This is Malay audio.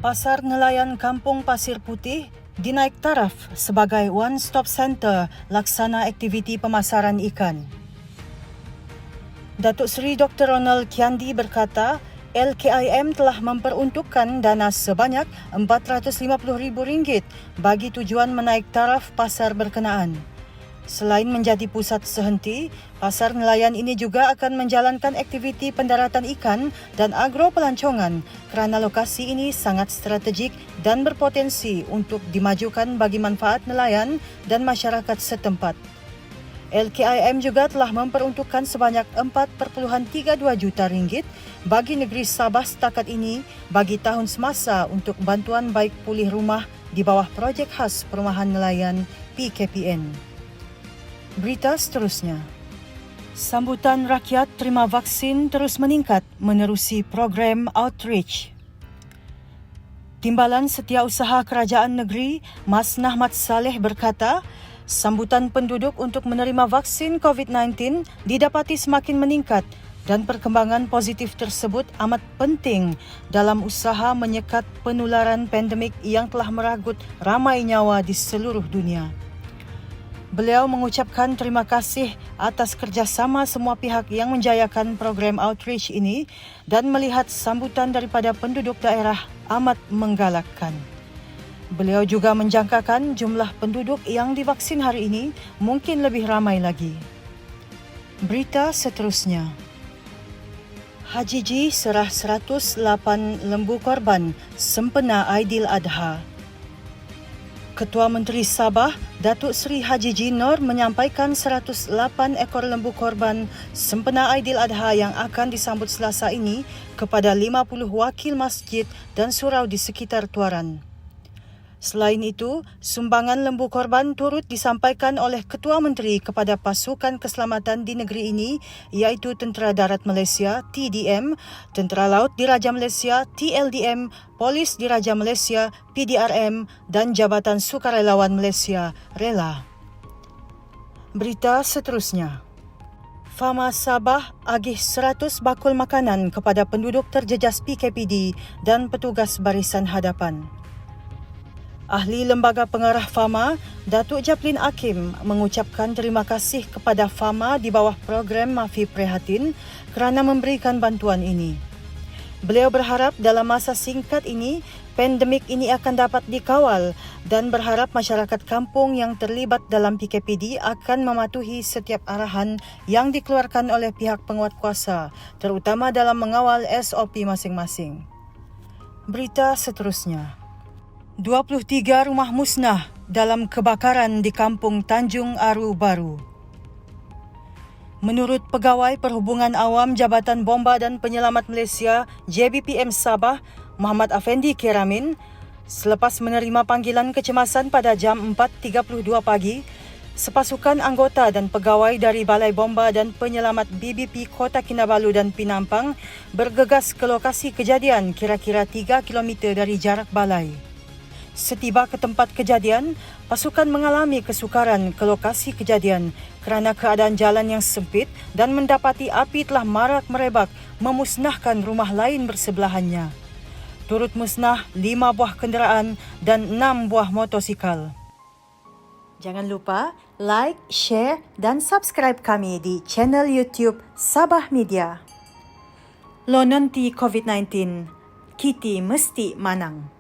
Pasar Nelayan Kampung Pasir Putih dinaik taraf sebagai one-stop center laksana aktiviti pemasaran ikan. Datuk Seri Dr. Ronald Kiandi berkata, LKIM telah memperuntukkan dana sebanyak RM450,000 bagi tujuan menaik taraf pasar berkenaan. Selain menjadi pusat sehenti, pasar nelayan ini juga akan menjalankan aktiviti pendaratan ikan dan agro pelancongan kerana lokasi ini sangat strategik dan berpotensi untuk dimajukan bagi manfaat nelayan dan masyarakat setempat. LKIM juga telah memperuntukkan sebanyak RM4.32 juta bagi negeri Sabah setakat ini bagi tahun semasa untuk bantuan baik pulih rumah di bawah projek khas perumahan nelayan PKPN. Berita seterusnya. Sambutan rakyat terima vaksin terus meningkat menerusi program outreach. Timbalan Setiausaha Kerajaan Negeri Mas Nahmat Saleh berkata, sambutan penduduk untuk menerima vaksin COVID-19 didapati semakin meningkat dan perkembangan positif tersebut amat penting dalam usaha menyekat penularan pandemik yang telah meragut ramai nyawa di seluruh dunia. Beliau mengucapkan terima kasih atas kerjasama semua pihak yang menjayakan program outreach ini dan melihat sambutan daripada penduduk daerah amat menggalakkan. Beliau juga menjangkakan jumlah penduduk yang divaksin hari ini mungkin lebih ramai lagi. Berita seterusnya. Haji Ji serah 108 lembu korban sempena Aidiladha. Ketua Menteri Sabah, Datuk Seri Haji Ji Nur menyampaikan 108 ekor lembu korban sempena Aidiladha yang akan disambut Selasa ini kepada 50 wakil masjid dan surau di sekitar Tuaran. Selain itu, sumbangan lembu korban turut disampaikan oleh Ketua Menteri kepada pasukan keselamatan di negeri ini iaitu Tentera Darat Malaysia TDM, Tentera Laut Diraja Malaysia TLDM, Polis Diraja Malaysia PDRM dan Jabatan Sukarelawan Malaysia RELA. Berita seterusnya. Fama Sabah agih 100 bakul makanan kepada penduduk terjejas PKPD dan petugas barisan hadapan. Ahli Lembaga Pengarah Fama, Datuk Japlin Akim mengucapkan terima kasih kepada Fama di bawah program Mafi Prihatin kerana memberikan bantuan ini. Beliau berharap dalam masa singkat ini, pandemik ini akan dapat dikawal dan berharap masyarakat kampung yang terlibat dalam PKPD akan mematuhi setiap arahan yang dikeluarkan oleh pihak penguatkuasa, terutama dalam mengawal SOP masing-masing. Berita seterusnya. 23 rumah musnah dalam kebakaran di Kampung Tanjung Aru Baru. Menurut Pegawai Perhubungan Awam Jabatan Bomba dan Penyelamat Malaysia JBPM Sabah, Muhammad Afendi Keramin, selepas menerima panggilan kecemasan pada jam 4.32 pagi, sepasukan anggota dan pegawai dari Balai Bomba dan Penyelamat BBP Kota Kinabalu dan Pinampang bergegas ke lokasi kejadian kira-kira 3 km dari jarak balai. Setiba ke tempat kejadian, pasukan mengalami kesukaran ke lokasi kejadian kerana keadaan jalan yang sempit dan mendapati api telah marak merebak memusnahkan rumah lain bersebelahannya. Turut musnah 5 buah kenderaan dan 6 buah motosikal. Jangan lupa like, share dan subscribe kami di channel YouTube Sabah Media. Lo nanti COVID-19, kita mesti menang.